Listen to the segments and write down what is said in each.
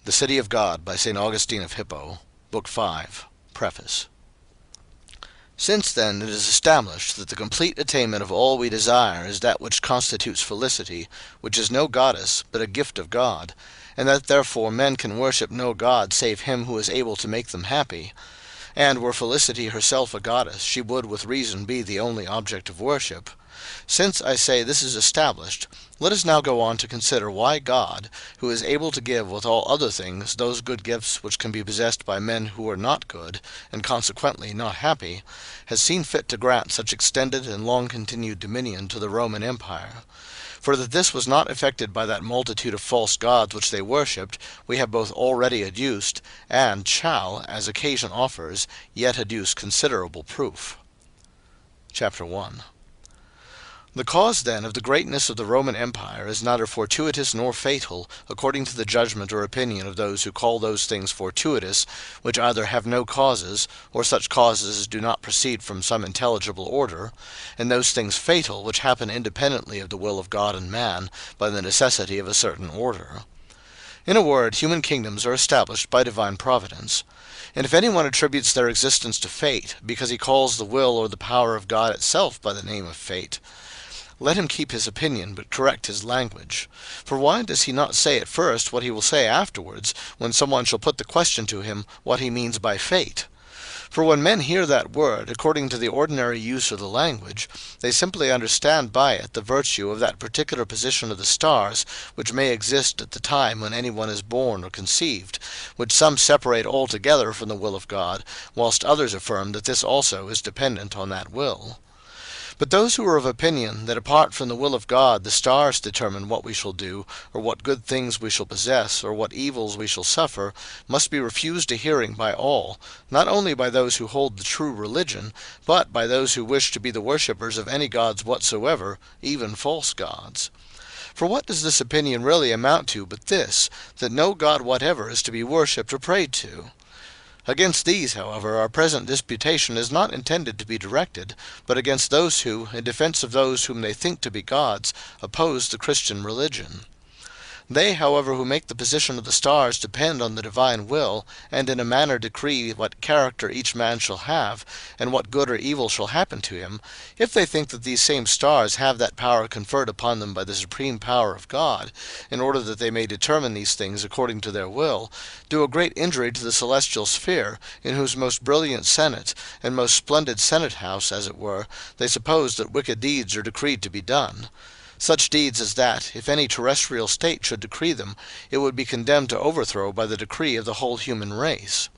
The City of God, by St. Augustine of Hippo, Book 5, Preface. Since, then, it is established that the complete attainment of all we desire is that which constitutes felicity, which is no goddess, but a gift of God, and that therefore men can worship no god save him who is able to make them happy, and were felicity herself a goddess, she would with reason be the only object of worship. Since, I say, this is established, let us now go on to consider why God, who is able to give with all other things those good gifts which can be possessed by men who are not good, and consequently not happy, has seen fit to grant such extended and long-continued dominion to the Roman Empire. For that this was not effected by that multitude of false gods which they worshipped, we have both already adduced, and shall, as occasion offers, yet adduce considerable proof. Chapter 1. The cause, then, of the greatness of the Roman Empire is neither fortuitous nor fatal, according to the judgment or opinion of those who call those things fortuitous, which either have no causes, or such causes as do not proceed from some intelligible order, and those things fatal, which happen independently of the will of God and man, by the necessity of a certain order. In a word, human kingdoms are established by divine providence. And if anyone attributes their existence to fate, because he calls the will or the power of God itself by the name of fate, let him keep his opinion, but correct his language. For why does he not say at first what he will say afterwards, when someone shall put the question to him what he means by fate? For when men hear that word, according to the ordinary use of the language, they simply understand by it the virtue of that particular position of the stars which may exist at the time when anyone is born or conceived, which some separate altogether from the will of God, whilst others affirm that this also is dependent on that will. But those who are of opinion that apart from the will of God the stars determine what we shall do, or what good things we shall possess, or what evils we shall suffer, must be refused a hearing by all, not only by those who hold the true religion, but by those who wish to be the worshippers of any gods whatsoever, even false gods. For what does this opinion really amount to but this, that no god whatever is to be worshipped or prayed to? Against these, however, our present disputation is not intended to be directed, but against those who, in defense of those whom they think to be gods, oppose the Christian religion. They, however, who make the position of the stars depend on the divine will, and in a manner decree what character each man shall have, and what good or evil shall happen to him, if they think that these same stars have that power conferred upon them by the supreme power of God, in order that they may determine these things according to their will, do a great injury to the celestial sphere, in whose most brilliant senate, and most splendid senate house, as it were, they suppose that wicked deeds are decreed to be done. Such deeds as that, if any terrestrial state should decree them, it would be condemned to overthrow by the decree of the whole human race.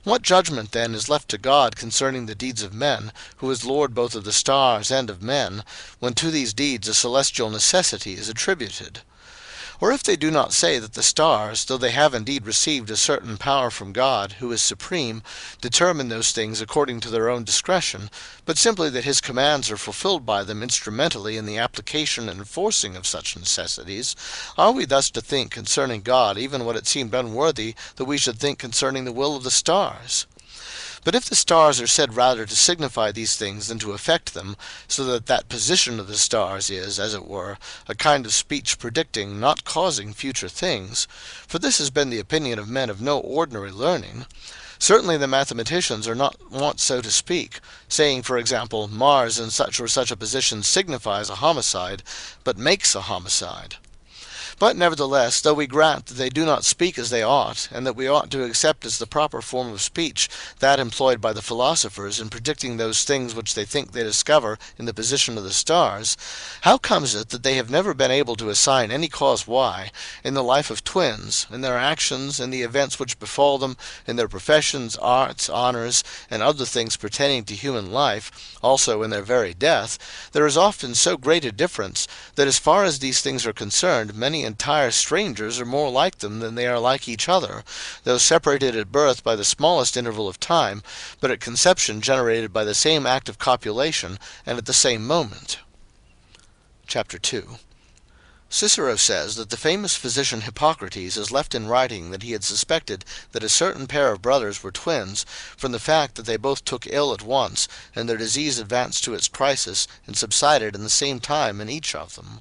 What judgment, then, is left to God concerning the deeds of men, who is Lord both of the stars and of men, when to these deeds a celestial necessity is attributed? Or if they do not say that the stars, though they have indeed received a certain power from God, who is supreme, determine those things according to their own discretion, but simply that his commands are fulfilled by them instrumentally in the application and enforcing of such necessities, are we thus to think concerning God even what it seemed unworthy that we should think concerning the will of the stars? But if the stars are said rather to signify these things than to affect them, so that that position of the stars is, as it were, a kind of speech predicting, not causing future things, for this has been the opinion of men of no ordinary learning, certainly the mathematicians are not wont so to speak, saying, for example, Mars in such or such a position signifies a homicide, but makes a homicide. But nevertheless, though we grant that they do not speak as they ought, and that we ought to accept as the proper form of speech that employed by the philosophers in predicting those things which they think they discover in the position of the stars, how comes it that they have never been able to assign any cause why, in the life of twins, in their actions, in the events which befall them, in their professions, arts, honors, and other things pertaining to human life, also in their very death, there is often so great a difference, that as far as these things are concerned, many entire strangers are more like them than they are like each other, though separated at birth by the smallest interval of time, but at conception generated by the same act of copulation, and at the same moment. Chapter 2. Cicero says that the famous physician Hippocrates has left in writing that he had suspected that a certain pair of brothers were twins, from the fact that they both took ill at once, and their disease advanced to its crisis, and subsided in the same time in each of them.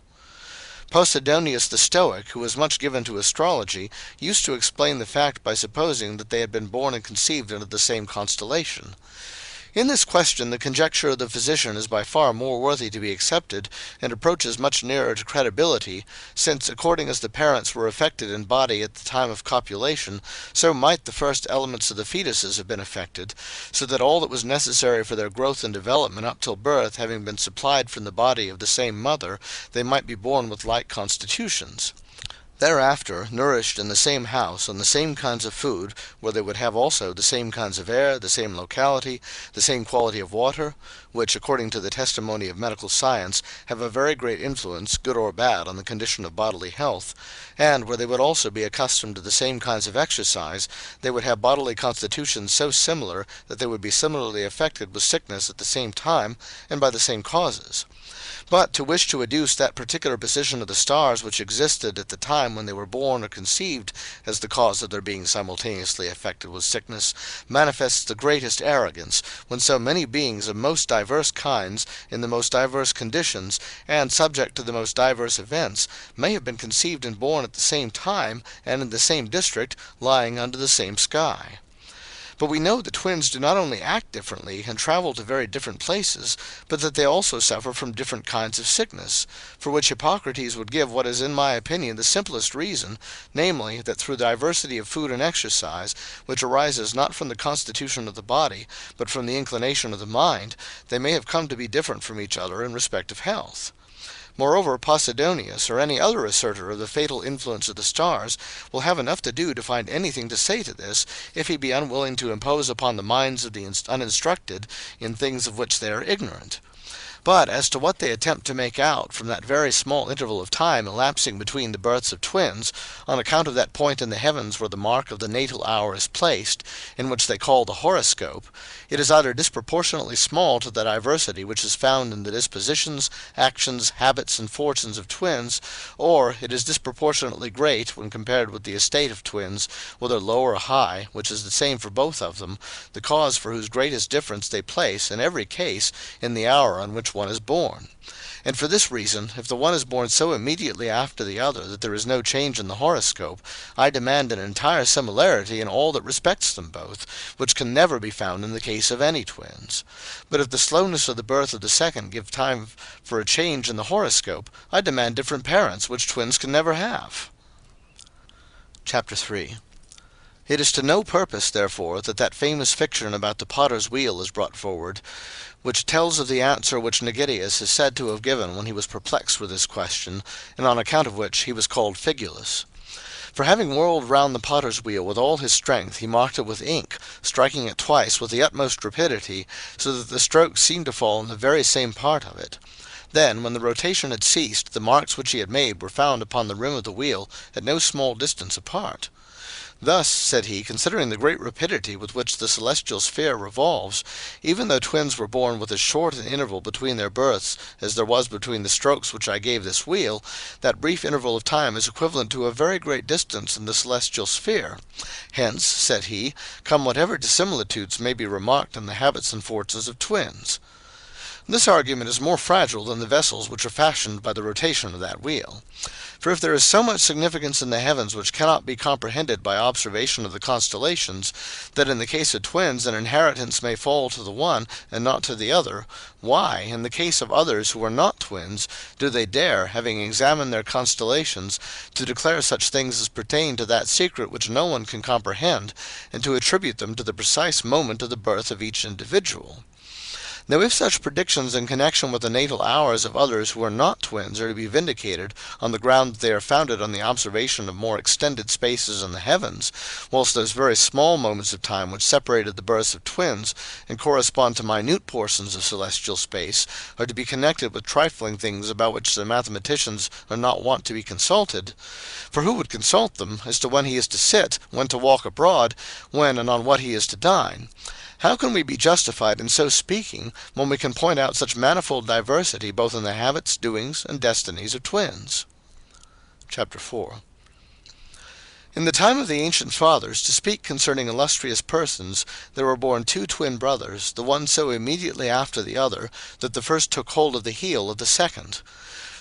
Posidonius the Stoic, who was much given to astrology, used to explain the fact by supposing that they had been born and conceived under the same constellation. In this question the conjecture of the physician is by far more worthy to be accepted, and approaches much nearer to credibility, since, according as the parents were affected in body at the time of copulation, so might the first elements of the fetuses have been affected, so that all that was necessary for their growth and development up till birth having been supplied from the body of the same mother, they might be born with like constitutions. Thereafter, nourished in the same house, on the same kinds of food, where they would have also the same kinds of air, the same locality, the same quality of water, which, according to the testimony of medical science, have a very great influence, good or bad, on the condition of bodily health, and where they would also be accustomed to the same kinds of exercise, they would have bodily constitutions so similar that they would be similarly affected with sickness at the same time, and by the same causes. But to wish to adduce that particular position of the stars which existed at the time when they were born or conceived as the cause of their being simultaneously affected with sickness manifests the greatest arrogance, when so many beings of most diverse kinds, in the most diverse conditions, and subject to the most diverse events, may have been conceived and born at the same time, and in the same district, lying under the same sky. But we know that twins do not only act differently and travel to very different places, but that they also suffer from different kinds of sickness, for which Hippocrates would give what is in my opinion the simplest reason, namely, that through diversity of food and exercise, which arises not from the constitution of the body, but from the inclination of the mind, they may have come to be different from each other in respect of health. Moreover, Posidonius, or any other asserter of the fatal influence of the stars, will have enough to do to find anything to say to this, if he be unwilling to impose upon the minds of the uninstructed in things of which they are ignorant. But as to what they attempt to make out from that very small interval of time elapsing between the births of twins, on account of that point in the heavens where the mark of the natal hour is placed, in which they call the horoscope, it is either disproportionately small to the diversity which is found in the dispositions, actions, habits, and fortunes of twins, or it is disproportionately great when compared with the estate of twins, whether low or high, which is the same for both of them, the cause for whose greatest difference they place, in every case, in the hour on which one is born. And for this reason, if the one is born so immediately after the other that there is no change in the horoscope, I demand an entire similarity in all that respects them both, which can never be found in the case of any twins. But if the slowness of the birth of the second give time for a change in the horoscope, I demand different parents, which twins can never have. Chapter 3. It is to no purpose, therefore, that famous fiction about the potter's wheel is brought forward, which tells of the answer which Nigidius is said to have given when he was perplexed with this question, and on account of which he was called Figulus. For having whirled round the potter's wheel with all his strength, he marked it with ink, striking it twice with the utmost rapidity, so that the strokes seemed to fall in the very same part of it. Then, when the rotation had ceased, the marks which he had made were found upon the rim of the wheel at no small distance apart. Thus, said he, considering the great rapidity with which the celestial sphere revolves, even though twins were born with as short an interval between their births as there was between the strokes which I gave this wheel, that brief interval of time is equivalent to a very great distance in the celestial sphere. Hence, said he, come whatever dissimilitudes may be remarked in the habits and fortunes of twins. This argument is more fragile than the vessels which are fashioned by the rotation of that wheel. For if there is so much significance in the heavens which cannot be comprehended by observation of the constellations, that in the case of twins an inheritance may fall to the one and not to the other, why, in the case of others who are not twins, do they dare, having examined their constellations, to declare such things as pertain to that secret which no one can comprehend, and to attribute them to the precise moment of the birth of each individual? Now if such predictions in connection with the natal hours of others who are not twins are to be vindicated on the ground that they are founded on the observation of more extended spaces in the heavens, whilst those very small moments of time which separated the births of twins and correspond to minute portions of celestial space are to be connected with trifling things about which the mathematicians are not wont to be consulted, for who would consult them as to when he is to sit, when to walk abroad, when and on what he is to dine? How can we be justified in so speaking, when we can point out such manifold diversity both in the habits, doings, and destinies of twins? Chapter 4. In the time of the ancient fathers, to speak concerning illustrious persons, there were born 2 twin brothers, the one so immediately after the other, that the first took hold of the heel of the second.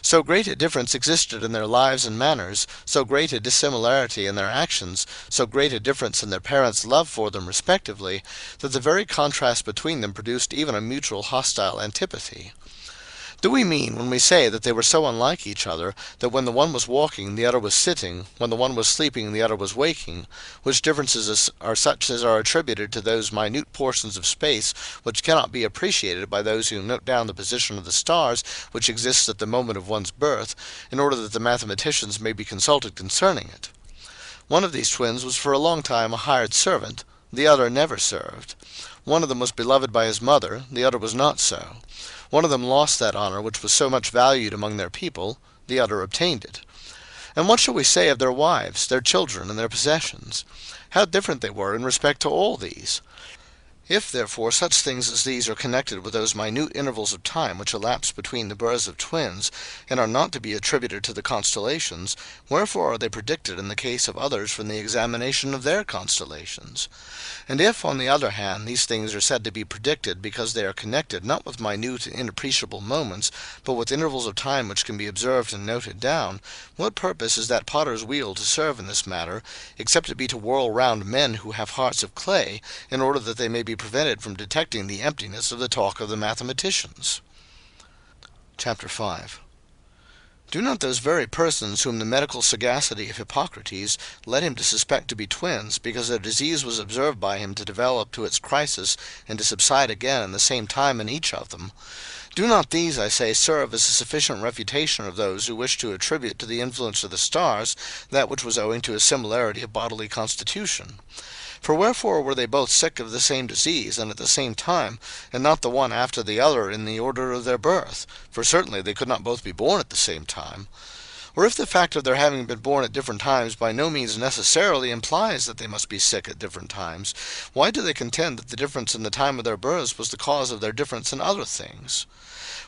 So great a difference existed in their lives and manners, so great a dissimilarity in their actions, so great a difference in their parents' love for them respectively, that the very contrast between them produced even a mutual hostile antipathy. Do we mean, when we say that they were so unlike each other, that when the one was walking the other was sitting, when the one was sleeping the other was waking, which differences are such as are attributed to those minute portions of space which cannot be appreciated by those who note down the position of the stars which exists at the moment of one's birth, in order that the mathematicians may be consulted concerning it? One of these twins was for a long time a hired servant, the other never served. One of them was beloved by his mother, the other was not so. One of them lost that honor which was so much valued among their people, the other obtained it. And what shall we say of their wives, their children, and their possessions? How different they were in respect to all these! If, therefore, such things as these are connected with those minute intervals of time which elapse between the births of twins, and are not to be attributed to the constellations, wherefore are they predicted in the case of others from the examination of their constellations? And if, on the other hand, these things are said to be predicted because they are connected not with minute and inappreciable moments, but with intervals of time which can be observed and noted down, what purpose is that potter's wheel to serve in this matter, except it be to whirl round men who have hearts of clay, in order that they may be prevented from detecting the emptiness of the talk of the mathematicians? Chapter 5. Do not those very persons whom the medical sagacity of Hippocrates led him to suspect to be twins, because their disease was observed by him to develop to its crisis and to subside again in the same time in each of them, do not these, I say, serve as a sufficient refutation of those who wish to attribute to the influence of the stars that which was owing to a similarity of bodily constitution? For wherefore were they both sick of the same disease, and at the same time, and not the one after the other in the order of their birth? For certainly they could not both be born at the same time. Or if the fact of their having been born at different times by no means necessarily implies that they must be sick at different times, why do they contend that the difference in the time of their births was the cause of their difference in other things?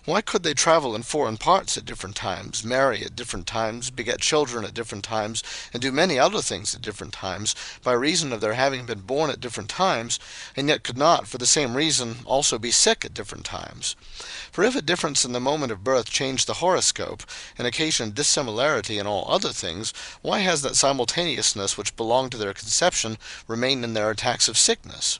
Why could they travel in foreign parts at different times, marry at different times, beget children at different times, and do many other things at different times, by reason of their having been born at different times, and yet could not, for the same reason, also be sick at different times? For if a difference in the moment of birth changed the horoscope, and occasioned dissimilarity in all other things, why has that simultaneousness which belonged to their conception remained in their attacks of sickness?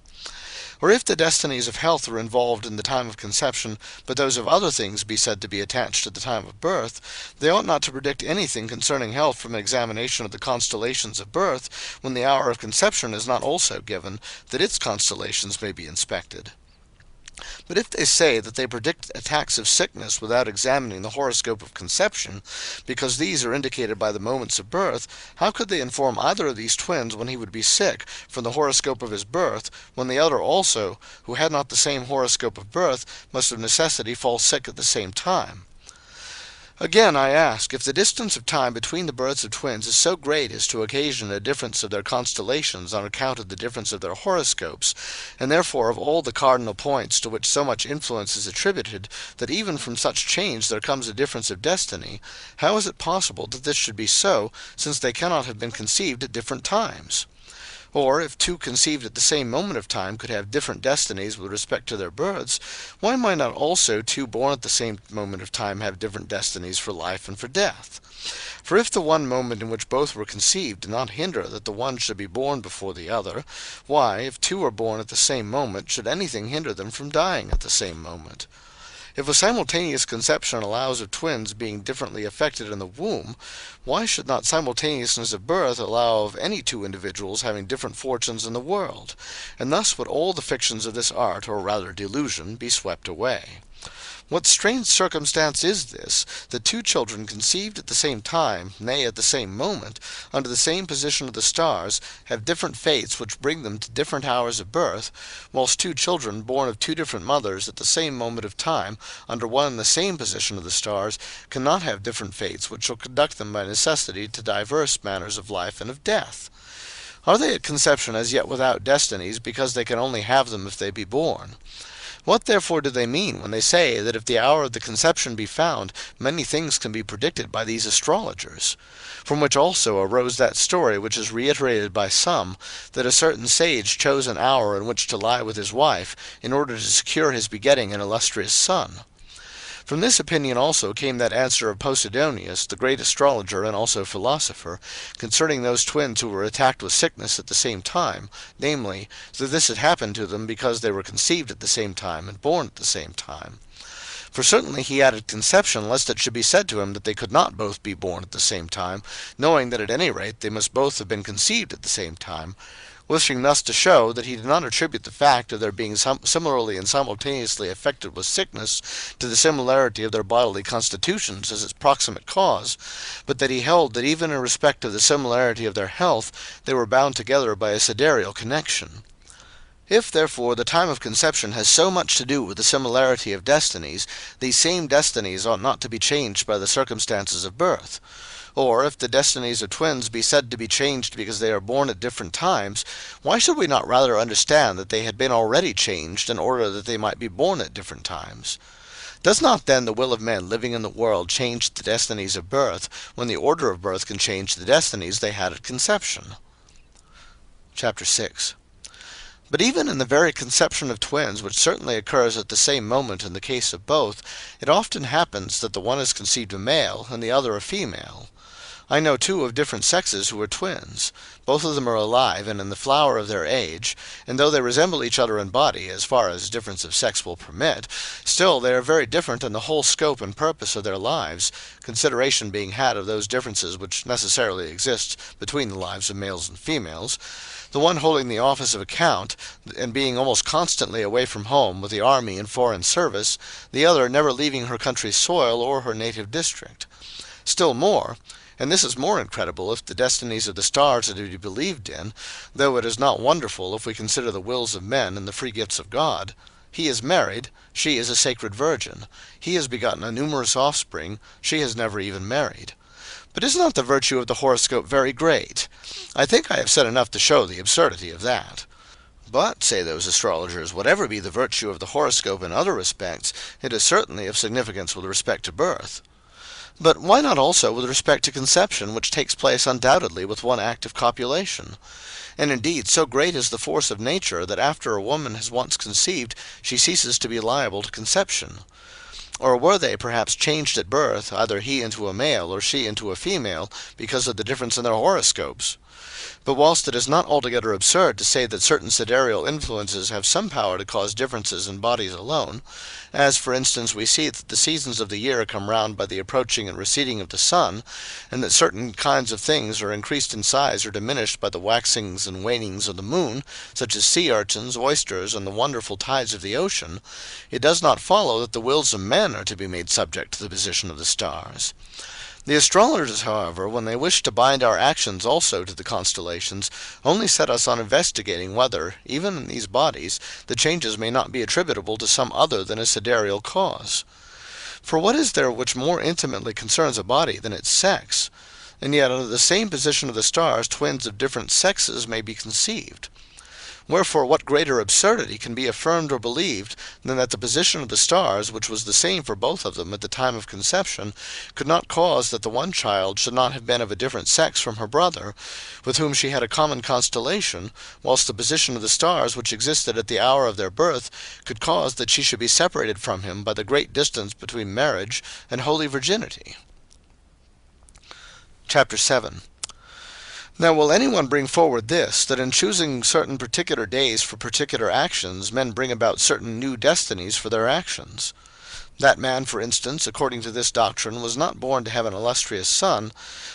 Or if the destinies of health are involved in the time of conception, but those of other things be said to be attached to the time of birth, they ought not to predict anything concerning health from an examination of the constellations of birth, when the hour of conception is not also given, that its constellations may be inspected. But if they say that they predict attacks of sickness without examining the horoscope of conception, because these are indicated by the moments of birth, how could they inform either of these twins when he would be sick, from the horoscope of his birth, when the other also, who had not the same horoscope of birth, must of necessity fall sick at the same time? Again, I ask, if the distance of time between the births of twins is so great as to occasion a difference of their constellations on account of the difference of their horoscopes, and therefore of all the cardinal points to which so much influence is attributed, that even from such change there comes a difference of destiny, how is it possible that this should be so, since they cannot have been conceived at different times? Or, if two conceived at the same moment of time could have different destinies with respect to their births, why might not also two born at the same moment of time have different destinies for life and for death? For if the one moment in which both were conceived did not hinder that the one should be born before the other, why, if two are born at the same moment, should anything hinder them from dying at the same moment? If a simultaneous conception allows of twins being differently affected in the womb, why should not simultaneousness of birth allow of any two individuals having different fortunes in the world? And thus would all the fictions of this art, or rather delusion, be swept away. What strange circumstance is this, that two children conceived at the same time, nay, at the same moment, under the same position of the stars, have different fates which bring them to different hours of birth, whilst two children born of two different mothers at the same moment of time, under one and the same position of the stars, cannot have different fates which shall conduct them by necessity to diverse manners of life and of death? Are they at conception as yet without destinies, because they can only have them if they be born? What therefore do they mean when they say that if the hour of the conception be found, many things can be predicted by these astrologers? From which also arose that story which is reiterated by some, that a certain sage chose an hour in which to lie with his wife, in order to secure his begetting an illustrious son. From this opinion also came that answer of Posidonius, the great astrologer and also philosopher, concerning those twins who were attacked with sickness at the same time, namely, that this had happened to them because they were conceived at the same time and born at the same time. For certainly he added conception, lest it should be said to him that they could not both be born at the same time, knowing that at any rate they must both have been conceived at the same time, wishing thus to show that he did not attribute the fact of their being similarly and simultaneously affected with sickness to the similarity of their bodily constitutions as its proximate cause, but that he held that even in respect of the similarity of their health they were bound together by a sidereal connection. If, therefore, the time of conception has so much to do with the similarity of destinies, these same destinies ought not to be changed by the circumstances of birth. Or, if the destinies of twins be said to be changed because they are born at different times, why should we not rather understand that they had been already changed in order that they might be born at different times? Does not then the will of men living in the world change the destinies of birth, when the order of birth can change the destinies they had at conception? Chapter 6. But even in the very conception of twins, which certainly occurs at the same moment in the case of both, it often happens that the one is conceived a male, and the other a female. I know two of different sexes who are twins. Both of them are alive and in the flower of their age, and though they resemble each other in body, as far as difference of sex will permit, still they are very different in the whole scope and purpose of their lives, consideration being had of those differences which necessarily exist between the lives of males and females, the one holding the office of a count, and being almost constantly away from home with the army and foreign service, the other never leaving her country's soil or her native district. Still more, and this is more incredible if the destinies of the stars are to be believed in, though it is not wonderful if we consider the wills of men and the free gifts of God. He is married, she is a sacred virgin. He has begotten a numerous offspring, she has never even married. But is not the virtue of the horoscope very great? I think I have said enough to show the absurdity of that. But, say those astrologers, whatever be the virtue of the horoscope in other respects, it is certainly of significance with respect to birth. But why not also with respect to conception, which takes place undoubtedly with one act of copulation? And indeed, so great is the force of nature that after a woman has once conceived, she ceases to be liable to conception. Or were they perhaps changed at birth, either he into a male or she into a female, because of the difference in their horoscopes? But whilst it is not altogether absurd to say that certain sidereal influences have some power to cause differences in bodies alone, as for instance we see that the seasons of the year come round by the approaching and receding of the sun, and that certain kinds of things are increased in size or diminished by the waxings and wanings of the moon, such as sea urchins, oysters, and the wonderful tides of the ocean, it does not follow that the wills of men are to be made subject to the position of the stars. The astrologers, however, when they wish to bind our actions also to the constellations, only set us on investigating whether, even in these bodies, the changes may not be attributable to some other than a sidereal cause. For what is there which more intimately concerns a body than its sex? And yet under the same position of the stars twins of different sexes may be conceived. Wherefore what greater absurdity can be affirmed or believed than that the position of the stars, which was the same for both of them at the time of conception, could not cause that the one child should not have been of a different sex from her brother, with whom she had a common constellation, whilst the position of the stars which existed at the hour of their birth could cause that she should be separated from him by the great distance between marriage and holy virginity? Chapter 7. Now will anyone bring forward this, that in choosing certain particular days for particular actions, men bring about certain new destinies for their actions? That man, for instance, according to this doctrine, was not born to have an illustrious son,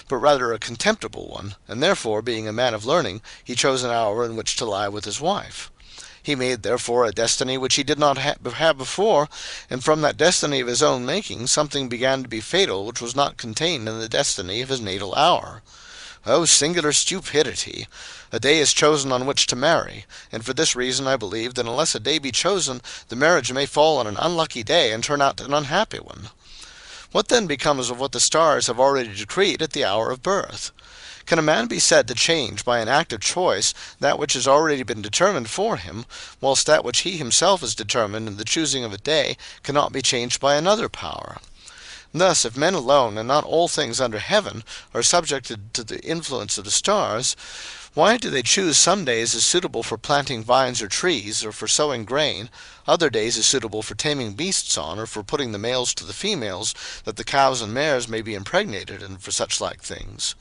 but rather a contemptible one, and therefore, being a man of learning, he chose an hour in which to lie with his wife. He made, therefore, a destiny which he did not have before, and from that destiny of his own making something began to be fatal which was not contained in the destiny of his natal hour. O singular stupidity! A day is chosen on which to marry, and for this reason I believe that unless a day be chosen, the marriage may fall on an unlucky day and turn out an unhappy one. What then becomes of what the stars have already decreed at the hour of birth? Can a man be said to change by an act of choice that which has already been determined for him, whilst that which he himself has determined in the choosing of a day cannot be changed by another power? Thus, if men alone, and not all things under heaven, are subjected to the influence of the stars, Why do they choose some days as suitable for planting vines or trees, or for sowing grain, other days as suitable for taming beasts on, or for putting the males to the females, that the cows and mares may be impregnated, and for such like things?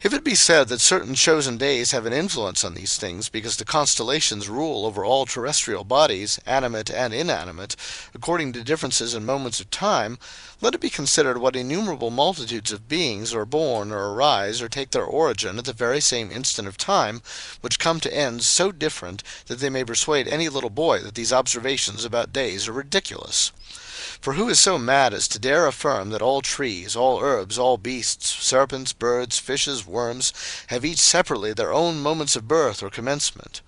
If it be said that certain chosen days have an influence on these things, because the constellations rule over all terrestrial bodies, animate and inanimate, according to differences in moments of time, let it be considered what innumerable multitudes of beings are born, or arise, or take their origin at the very same instant of time, which come to ends so different that they may persuade any little boy that these observations about days are ridiculous. For who is so mad as to dare affirm that all trees, all herbs, all beasts, serpents, birds, fishes, worms, have each separately their own moments of birth or commencement?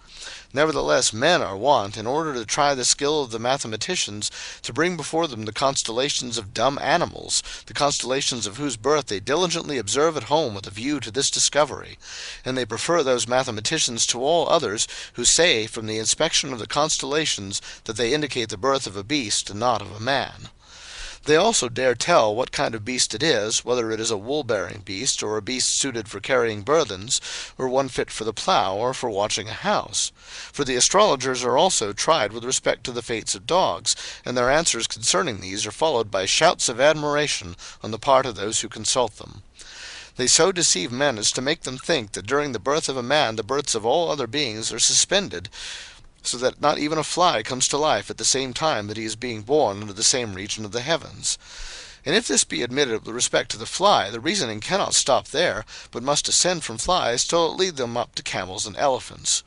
Nevertheless men are wont, in order to try the skill of the mathematicians, to bring before them the constellations of dumb animals, the constellations of whose birth they diligently observe at home with a view to this discovery; and they prefer those mathematicians to all others, who say from the inspection of the constellations that they indicate the birth of a beast and not of a man. They also dare tell what kind of beast it is, whether it is a wool-bearing beast, or a beast suited for carrying burthens, or one fit for the plough, or for watching a house. For the astrologers are also tried with respect to the fates of dogs, and their answers concerning these are followed by shouts of admiration on the part of those who consult them. They so deceive men as to make them think that during the birth of a man the births of all other beings are suspended, so that not even a fly comes to life at the same time that he is being born under the same region of the heavens. And if this be admitted with respect to the fly, the reasoning cannot stop there, but must ascend from flies till it lead them up to camels and elephants.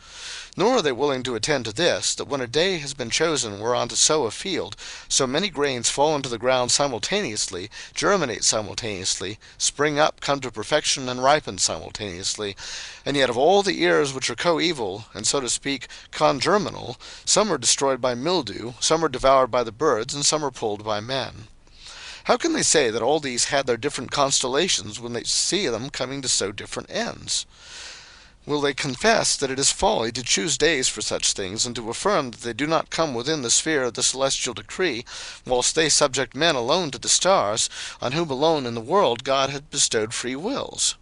Nor are they willing to attend to this, that when a day has been chosen whereon to sow a field, so many grains fall into the ground simultaneously, germinate simultaneously, spring up, come to perfection, and ripen simultaneously; and yet of all the ears which are coeval, and so to speak congerminal, some are destroyed by mildew, some are devoured by the birds, and some are pulled by men. How can they say that all these had their different constellations, when they see them coming to so different ends? Will they confess that it is folly to choose days for such things, and to affirm that they do not come within the sphere of the celestial decree, whilst they subject men alone to the stars, on whom alone in the world God hath bestowed free wills?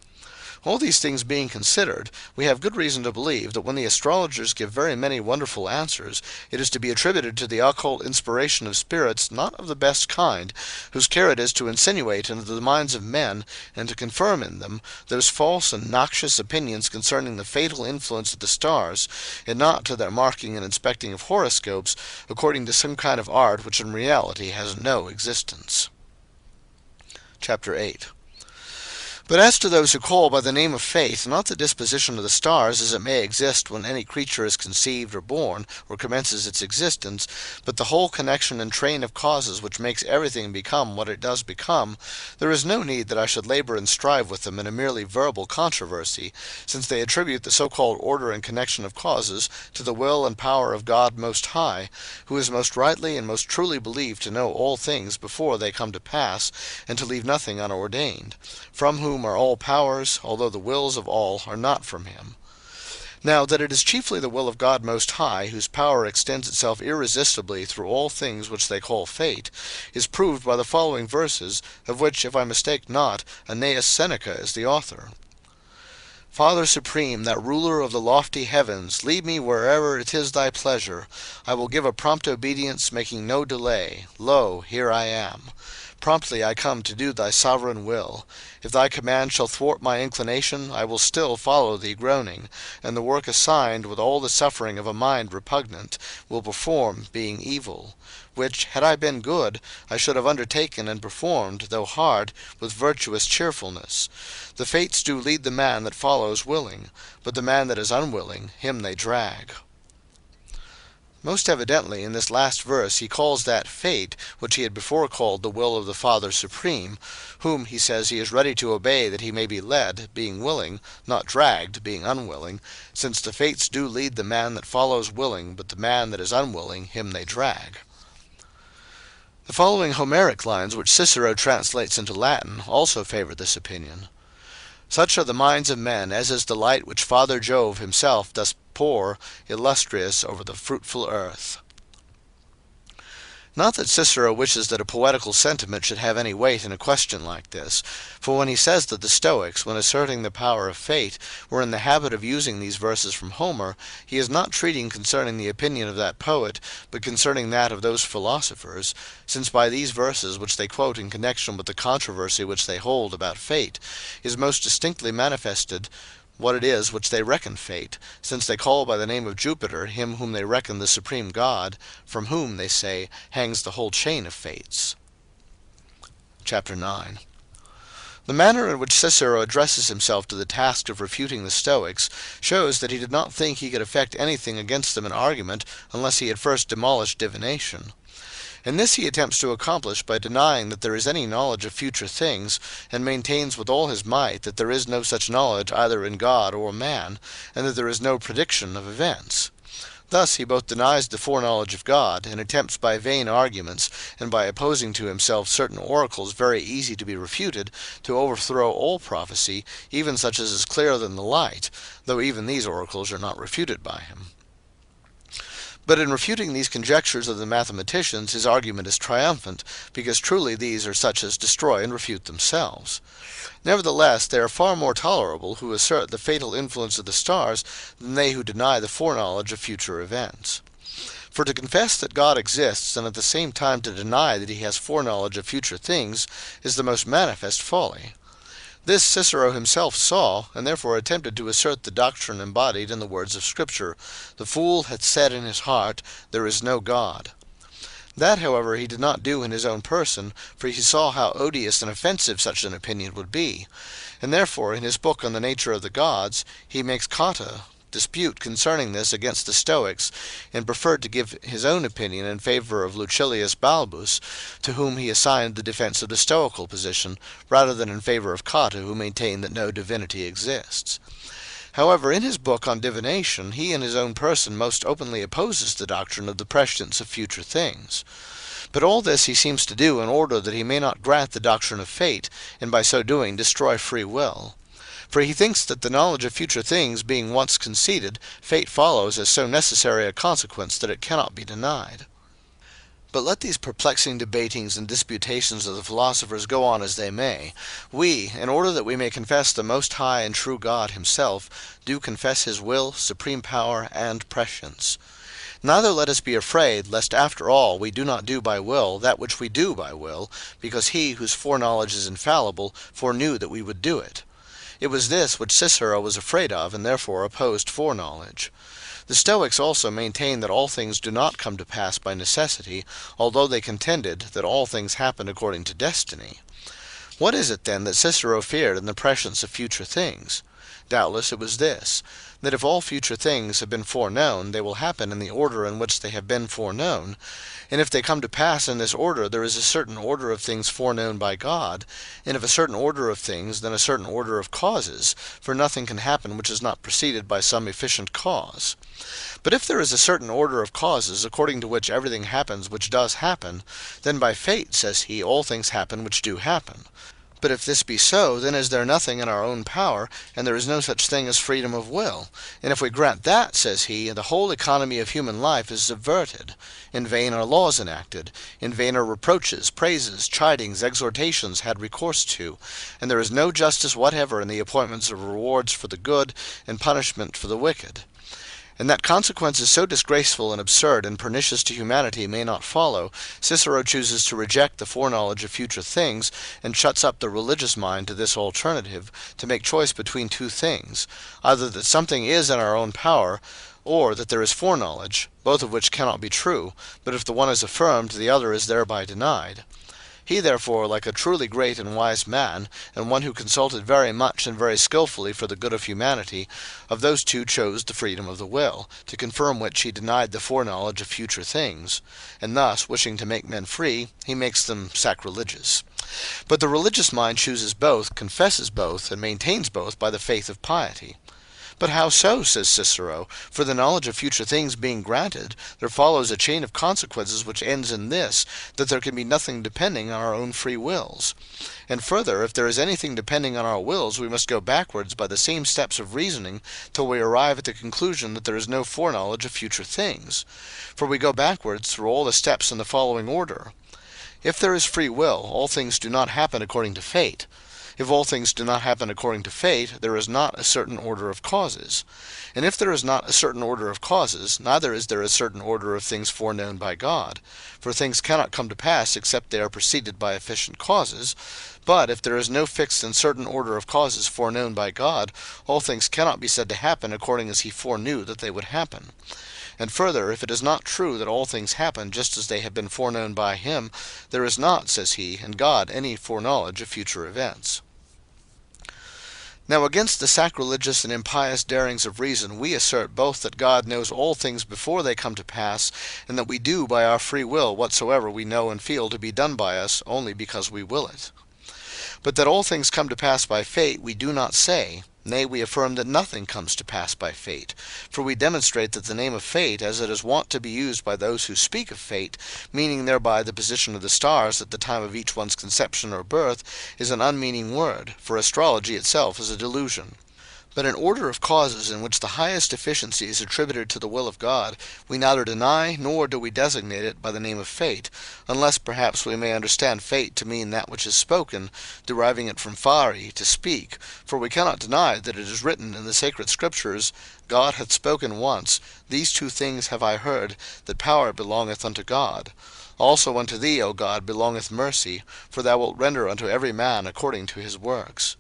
All these things being considered, we have good reason to believe that when the astrologers give very many wonderful answers, it is to be attributed to the occult inspiration of spirits not of the best kind, whose care it is to insinuate into the minds of men, and to confirm in them, those false and noxious opinions concerning the fatal influence of the stars, and not to their marking and inspecting of horoscopes, according to some kind of art which in reality has no existence. Chapter 8. But as to those who call by the name of faith, not the disposition of the stars as it may exist when any creature is conceived or born, or commences its existence, but the whole connection and train of causes which makes everything become what it does become, there is no need that I should labor and strive with them in a merely verbal controversy, since they attribute the so-called order and connection of causes to the will and power of God Most High, who is most rightly and most truly believed to know all things before they come to pass, and to leave nothing unordained, from whom are all powers, although the wills of all are not from him. Now, that it is chiefly the will of God Most High, whose power extends itself irresistibly through all things which they call fate, is proved by the following verses, of which, if I mistake not, Aeneas Seneca is the author. Father supreme, that ruler of the lofty heavens, lead me wherever it is thy pleasure. I will give a prompt obedience, making no delay. Lo, here I am. Promptly I come to do thy sovereign will. If thy command shall thwart my inclination, I will still follow thee groaning, and the work assigned, with all the suffering of a mind repugnant, will perform, being evil; which, had I been good, I should have undertaken and performed, though hard, with virtuous cheerfulness. The fates do lead the man that follows willing, but the man that is unwilling, him they drag. Most evidently, in this last verse, he calls that fate, which he had before called the will of the Father Supreme, whom, he says, he is ready to obey that he may be led, being willing, not dragged, being unwilling, since the fates do lead the man that follows willing, but the man that is unwilling, him they drag. The following Homeric lines, which Cicero translates into Latin, also favor this opinion. Such are the minds of men, as is the light which Father Jove himself doth pour illustrious over the fruitful earth. Not that Cicero wishes that a poetical sentiment should have any weight in a question like this, for when he says that the Stoics, when asserting the power of fate, were in the habit of using these verses from Homer, he is not treating concerning the opinion of that poet, but concerning that of those philosophers, since by these verses which they quote in connection with the controversy which they hold about fate, is most distinctly manifested what it is which they reckon fate, since they call by the name of Jupiter him whom they reckon the supreme God, from whom, they say, hangs the whole chain of fates. Chapter 9. The manner in which Cicero addresses himself to the task of refuting the Stoics shows that he did not think he could effect anything against them in argument unless he had first demolished divination. And this he attempts to accomplish by denying that there is any knowledge of future things, and maintains with all his might that there is no such knowledge either in God or man, and that there is no prediction of events. Thus he both denies the foreknowledge of God, and attempts by vain arguments, and by opposing to himself certain oracles very easy to be refuted, to overthrow all prophecy, even such as is clearer than the light, though even these oracles are not refuted by him. But in refuting these conjectures of the mathematicians, his argument is triumphant, because truly these are such as destroy and refute themselves. Nevertheless, they are far more tolerable who assert the fatal influence of the stars than they who deny the foreknowledge of future events. For to confess that God exists, and at the same time to deny that he has foreknowledge of future things, is the most manifest folly. This Cicero himself saw, and therefore attempted to assert the doctrine embodied in the words of Scripture, "The fool hath said in his heart, There is no God." That, however, he did not do in his own person, for he saw how odious and offensive such an opinion would be, and therefore in his book on the nature of the gods he makes Cotta dispute concerning this against the Stoics, and preferred to give his own opinion in favor of Lucilius Balbus, to whom he assigned the defense of the Stoical position, rather than in favor of Cotta, who maintained that no divinity exists. However, in his book on divination, he in his own person most openly opposes the doctrine of the prescience of future things. But all this he seems to do in order that he may not grant the doctrine of fate, and by so doing destroy free will. For he thinks that the knowledge of future things being once conceded, fate follows as so necessary a consequence that it cannot be denied. But let these perplexing debatings and disputations of the philosophers go on as they may, we, in order that we may confess the most high and true God himself, do confess his will, supreme power, and prescience. Neither let us be afraid, lest after all we do not do by will that which we do by will, because he whose foreknowledge is infallible foreknew that we would do it. It was this which Cicero was afraid of, and therefore opposed foreknowledge. The Stoics also maintain that all things do not come to pass by necessity, although they contended that all things happen according to destiny. What is it then that Cicero feared in the prescience of future things? Doubtless it was this, that if all future things have been foreknown, they will happen in the order in which they have been foreknown, and if they come to pass in this order, there is a certain order of things foreknown by God, and if a certain order of things, then a certain order of causes, for nothing can happen which is not preceded by some efficient cause. But if there is a certain order of causes, according to which everything happens which does happen, then by fate, says he, all things happen which do happen. But if this be so, then is there nothing in our own power, and there is no such thing as freedom of will. And if we grant that, says he, the whole economy of human life is subverted. In vain are laws enacted, in vain are reproaches, praises, chidings, exhortations had recourse to, and there is no justice whatever in the appointments of rewards for the good, and punishment for the wicked. And that consequences so disgraceful and absurd and pernicious to humanity may not follow, Cicero chooses to reject the foreknowledge of future things, and shuts up the religious mind to this alternative, to make choice between two things, either that something is in our own power, or that there is foreknowledge, both of which cannot be true, but if the one is affirmed, the other is thereby denied. He therefore, like a truly great and wise man, and one who consulted very much and very skilfully for the good of humanity, of those two chose the freedom of the will, to confirm which he denied the foreknowledge of future things, and thus, wishing to make men free, he makes them sacrilegious. But the religious mind chooses both, confesses both, and maintains both by the faith of piety. But how so, says Cicero? For the knowledge of future things being granted, there follows a chain of consequences which ends in this, that there can be nothing depending on our own free wills. And further, if there is anything depending on our wills, we must go backwards by the same steps of reasoning till we arrive at the conclusion that there is no foreknowledge of future things. For we go backwards through all the steps in the following order. If there is free will, all things do not happen according to fate. If all things do not happen according to fate, there is not a certain order of causes. And if there is not a certain order of causes, neither is there a certain order of things foreknown by God. For things cannot come to pass except they are preceded by efficient causes. But if there is no fixed and certain order of causes foreknown by God, all things cannot be said to happen according as he foreknew that they would happen. And further, if it is not true that all things happen just as they have been foreknown by him, there is not, says he, in God any foreknowledge of future events. Now against the sacrilegious and impious darings of reason we assert both that God knows all things before they come to pass, and that we do by our free will whatsoever we know and feel to be done by us only because we will it. But that all things come to pass by fate we do not say. Nay, we affirm that nothing comes to pass by fate. For we demonstrate that the name of fate, as it is wont to be used by those who speak of fate, meaning thereby the position of the stars at the time of each one's conception or birth, is an unmeaning word, for astrology itself is a delusion. But an order of causes in which the highest efficiency is attributed to the will of God, we neither deny nor do we designate it by the name of fate, unless perhaps we may understand fate to mean that which is spoken, deriving it from fare, to speak, for we cannot deny that it is written in the sacred Scriptures, God hath spoken once, these two things have I heard, that power belongeth unto God. Also unto thee, O God, belongeth mercy, for thou wilt render unto every man according to his works.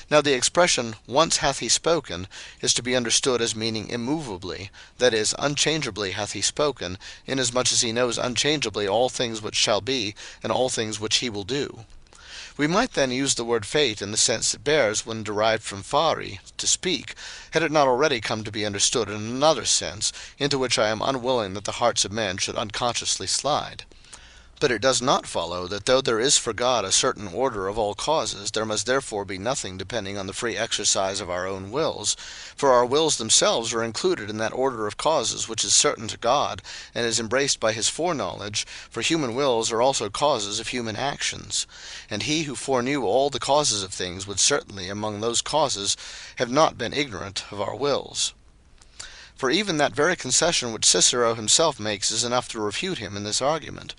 Now the expression, once hath he spoken, is to be understood as meaning immovably, that is, unchangeably hath he spoken, inasmuch as he knows unchangeably all things which shall be, and all things which he will do. We might then use the word fate in the sense it bears when derived from fare, to speak, had it not already come to be understood in another sense, into which I am unwilling that the hearts of men should unconsciously slide. But it does not follow that though there is for God a certain order of all causes, there must therefore be nothing depending on the free exercise of our own wills, for our wills themselves are included in that order of causes which is certain to God, and is embraced by his foreknowledge, for human wills are also causes of human actions. And he who foreknew all the causes of things would certainly among those causes have not been ignorant of our wills. For even that very concession which Cicero himself makes is enough to refute him in this argument.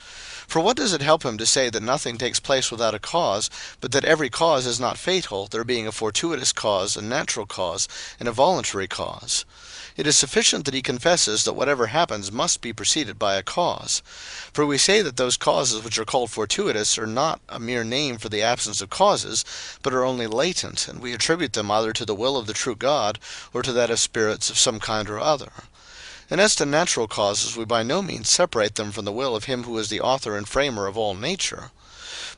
For what does it help him to say that nothing takes place without a cause, but that every cause is not fatal, there being a fortuitous cause, a natural cause, and a voluntary cause? It is sufficient that he confesses that whatever happens must be preceded by a cause. For we say that those causes which are called fortuitous are not a mere name for the absence of causes, but are only latent, and we attribute them either to the will of the true God, or to that of spirits of some kind or other. And as to natural causes, we by no means separate them from the will of him who is the author and framer of all nature.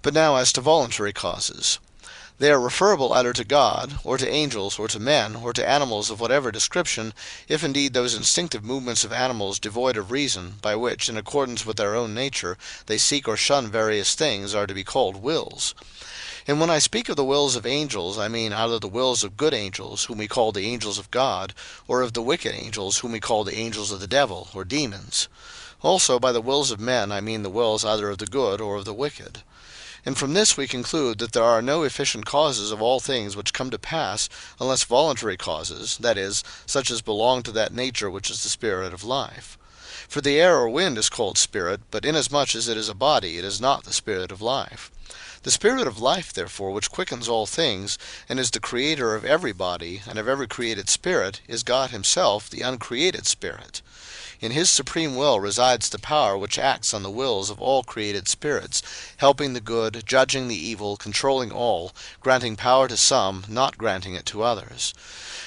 But now as to voluntary causes. They are referable either to God, or to angels, or to men, or to animals of whatever description, if indeed those instinctive movements of animals devoid of reason, by which, in accordance with their own nature, they seek or shun various things, are to be called wills. And when I speak of the wills of angels, I mean either the wills of good angels, whom we call the angels of God, or of the wicked angels, whom we call the angels of the devil, or demons. Also by the wills of men I mean the wills either of the good or of the wicked. And from this we conclude that there are no efficient causes of all things which come to pass, unless voluntary causes, that is, such as belong to that nature which is the spirit of life. For the air or wind is called spirit, but inasmuch as it is a body, it is not the spirit of life. The spirit of life, therefore, which quickens all things, and is the creator of every body, and of every created spirit, is God himself, the uncreated spirit. In his supreme will resides the power which acts on the wills of all created spirits, helping the good, judging the evil, controlling all, granting power to some, not granting it to others.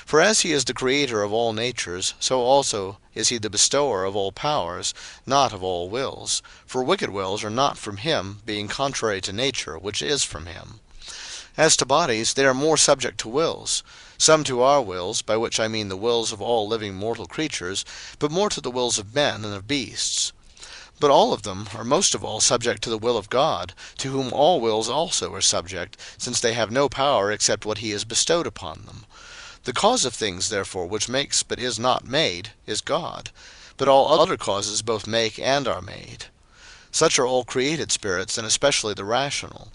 For as he is the creator of all natures, so also is he the bestower of all powers, not of all wills. For wicked wills are not from him, being contrary to nature, which is from him. As to bodies, they are more subject to wills. Some to our wills, by which I mean the wills of all living mortal creatures, but more to the wills of men and of beasts. But all of them are most of all subject to the will of God, to whom all wills also are subject, since they have no power except what he has bestowed upon them. The cause of things, therefore, which makes but is not made, is God. But all other causes both make and are made. Such are all created spirits, and especially the rational.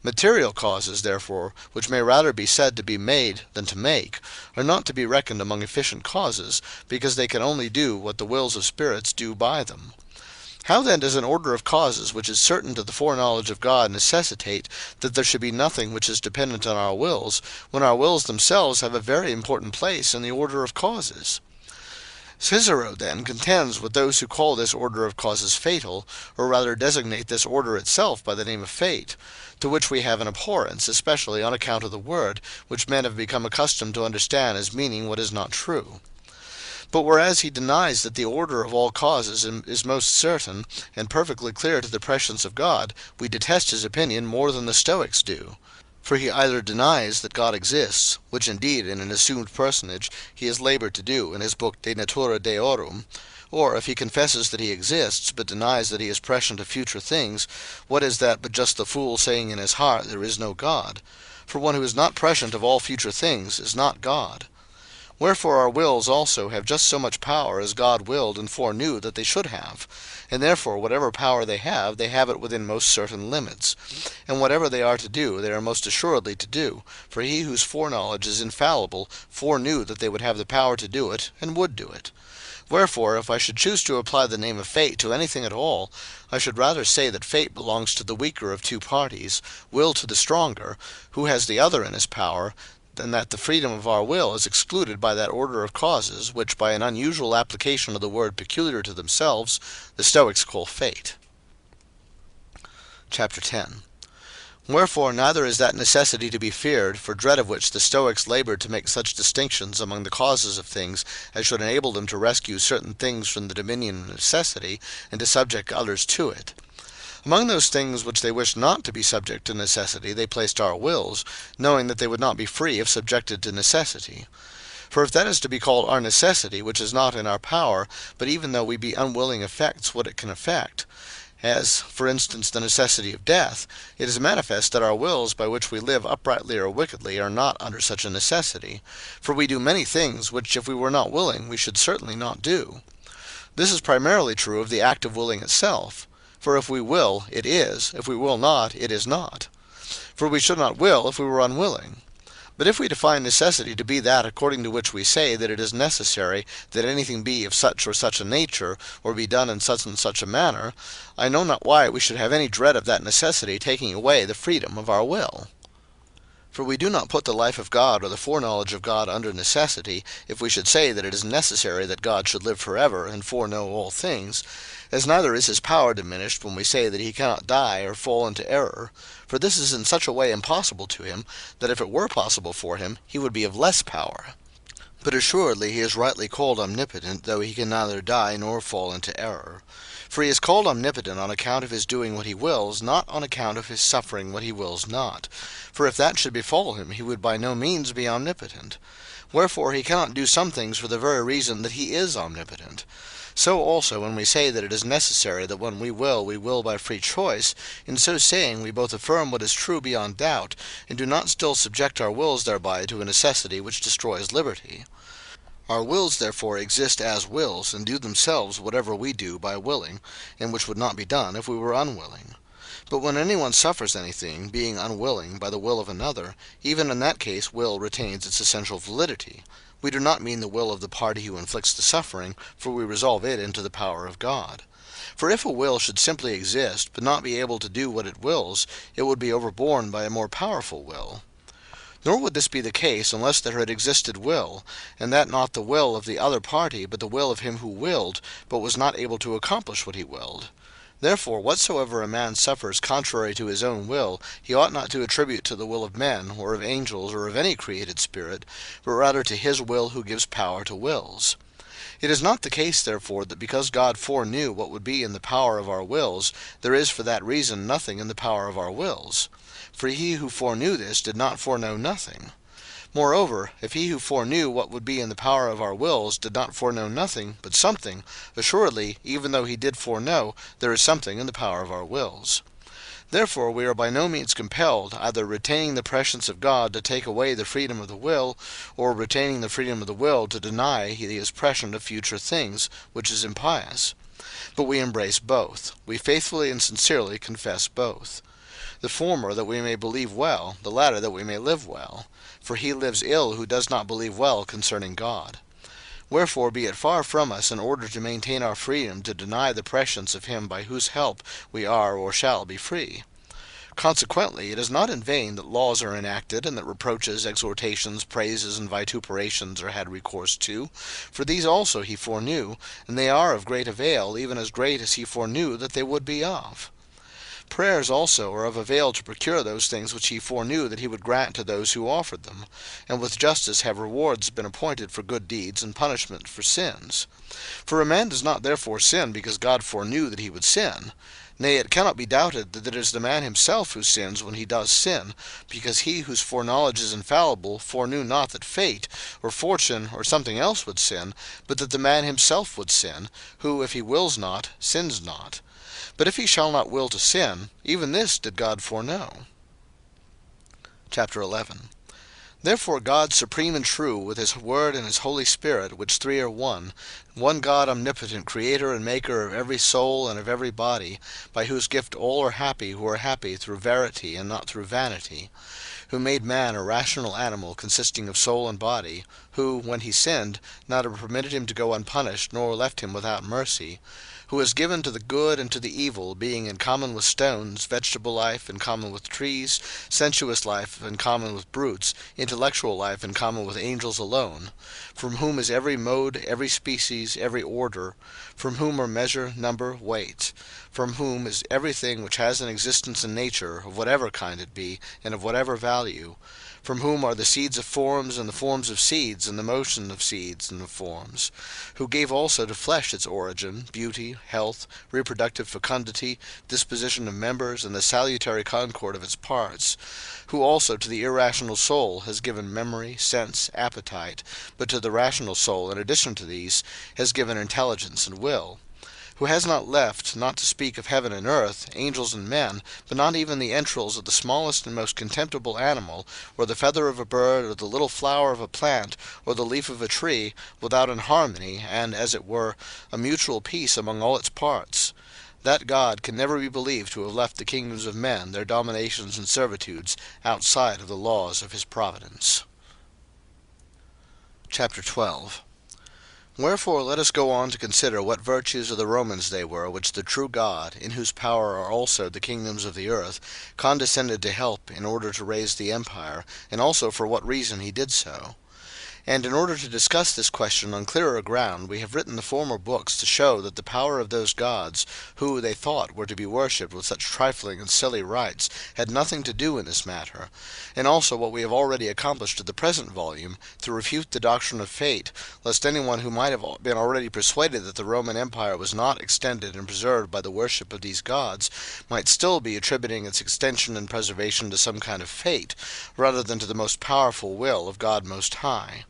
Material causes, therefore, which may rather be said to be made than to make, are not to be reckoned among efficient causes, because they can only do what the wills of spirits do by them. How then does an order of causes which is certain to the foreknowledge of God necessitate that there should be nothing which is dependent on our wills, when our wills themselves have a very important place in the order of causes? Cicero, then, contends with those who call this order of causes fatal, or rather designate this order itself by the name of fate, to which we have an abhorrence, especially on account of the word, which men have become accustomed to understand as meaning what is not true. But whereas he denies that the order of all causes is most certain and perfectly clear to the prescience of God, we detest his opinion more than the Stoics do. For he either denies that God exists, which indeed in an assumed personage he has labored to do in his book De Natura Deorum, or if he confesses that he exists, but denies that he is prescient of future things, what is that but just the fool saying in his heart there is no God? For one who is not prescient of all future things is not God. Wherefore our wills also have just so much power as God willed and foreknew that they should have, and therefore whatever power they have it within most certain limits, and whatever they are to do, they are most assuredly to do, for he whose foreknowledge is infallible foreknew that they would have the power to do it, and would do it. Wherefore, if I should choose to apply the name of fate to anything at all, I should rather say that fate belongs to the weaker of two parties, will to the stronger, who has the other in his power, than that the freedom of our will is excluded by that order of causes, which by an unusual application of the word peculiar to themselves, the Stoics call fate. Chapter 10. Wherefore neither is that necessity to be feared, for dread of which the Stoics labored to make such distinctions among the causes of things as should enable them to rescue certain things from the dominion of necessity, and to subject others to it. Among those things which they wished not to be subject to necessity they placed our wills, knowing that they would not be free if subjected to necessity. For if that is to be called our necessity, which is not in our power, but even though we be unwilling affects what it can effect, as, for instance, the necessity of death, it is manifest that our wills by which we live uprightly or wickedly are not under such a necessity. For we do many things which if we were not willing we should certainly not do. This is primarily true of the act of willing itself. For if we will, it is; if we will not, it is not. For we should not will if we were unwilling. But if we define necessity to be that according to which we say that it is necessary that anything be of such or such a nature, or be done in such and such a manner, I know not why we should have any dread of that necessity taking away the freedom of our will. For we do not put the life of God or the foreknowledge of God under necessity, if we should say that it is necessary that God should live forever and foreknow all things, as neither is his power diminished when we say that he cannot die or fall into error. For this is in such a way impossible to him, that if it were possible for him, he would be of less power. But assuredly he is rightly called omnipotent, though he can neither die nor fall into error. For he is called omnipotent on account of his doing what he wills, not on account of his suffering what he wills not. For if that should befall him, he would by no means be omnipotent. Wherefore he cannot do some things for the very reason that he is omnipotent. So also when we say that it is necessary that when we will by free choice, in so saying we both affirm what is true beyond doubt, and do not still subject our wills thereby to a necessity which destroys liberty. Our wills therefore exist as wills, and do themselves whatever we do by willing, and which would not be done if we were unwilling. But when anyone suffers anything, being unwilling, by the will of another, even in that case will retains its essential validity. We do not mean the will of the party who inflicts the suffering, for we resolve it into the power of God. For if a will should simply exist, but not be able to do what it wills, it would be overborne by a more powerful will. Nor would this be the case unless there had existed will, and that not the will of the other party, but the will of him who willed, but was not able to accomplish what he willed. Therefore whatsoever a man suffers contrary to his own will, he ought not to attribute to the will of men, or of angels, or of any created spirit, but rather to his will who gives power to wills. It is not the case, therefore, that because God foreknew what would be in the power of our wills, there is for that reason nothing in the power of our wills. For he who foreknew this did not foreknow nothing. Moreover, if he who foreknew what would be in the power of our wills did not foreknow nothing, but something, assuredly, even though he did foreknow, there is something in the power of our wills. Therefore we are by no means compelled, either retaining the prescience of God to take away the freedom of the will, or retaining the freedom of the will to deny he is prescient of future things, which is impious. But we embrace both. We faithfully and sincerely confess both. The former that we may believe well, the latter that we may live well. For he lives ill who does not believe well concerning God. Wherefore be it far from us, in order to maintain our freedom, to deny the prescience of him by whose help we are or shall be free. Consequently, it is not in vain that laws are enacted, and that reproaches, exhortations, praises, and vituperations are had recourse to. For these also he foreknew, and they are of great avail, even as great as he foreknew that they would be of. Prayers also are of avail to procure those things which he foreknew that he would grant to those who offered them, and with justice have rewards been appointed for good deeds, and punishment for sins. For a man does not therefore sin because God foreknew that he would sin. Nay, it cannot be doubted that it is the man himself who sins when he does sin, because he whose foreknowledge is infallible foreknew not that fate, or fortune, or something else would sin, but that the man himself would sin, who, if he wills not, sins not. But if he shall not will to sin, even this did God foreknow. Chapter 11. Therefore God supreme and true, with his word and his Holy Spirit, which three are one God omnipotent, creator and maker of every soul and of every body, by whose gift all are happy who are happy through verity and not through vanity, who made man a rational animal consisting of soul and body, who, when he sinned, neither permitted him to go unpunished, nor left him without mercy, who has given to the good and to the evil, being in common with stones, vegetable life in common with trees, sensuous life in common with brutes, intellectual life in common with angels alone, from whom is every mode, every species, every order, from whom are measure, number, weight, from whom is everything which has an existence in nature, of whatever kind it be, and of whatever value, from whom are the seeds of forms, and the forms of seeds, and the motion of seeds and of forms, who gave also to flesh its origin, beauty, health, reproductive fecundity, disposition of members, and the salutary concord of its parts, who also to the irrational soul has given memory, sense, appetite, but to the rational soul, in addition to these, has given intelligence and will, who has not left, not to speak of heaven and earth, angels and men, but not even the entrails of the smallest and most contemptible animal, or the feather of a bird, or the little flower of a plant, or the leaf of a tree, without an harmony, and, as it were, a mutual peace among all its parts. That God can never be believed to have left the kingdoms of men, their dominations and servitudes, outside of the laws of his providence. Chapter 12. Wherefore let us go on to consider what virtues of the Romans they were, which the true God, in whose power are also the kingdoms of the earth, condescended to help in order to raise the empire, and also for what reason he did so. And in order to discuss this question on clearer ground, we have written the former books to show that the power of those gods, who they thought were to be worshipped with such trifling and silly rites, had nothing to do in this matter, and also what we have already accomplished in the present volume, to refute the doctrine of fate, lest anyone who might have been already persuaded that the Roman Empire was not extended and preserved by the worship of these gods, might still be attributing its extension and preservation to some kind of fate, rather than to the most powerful will of God Most High.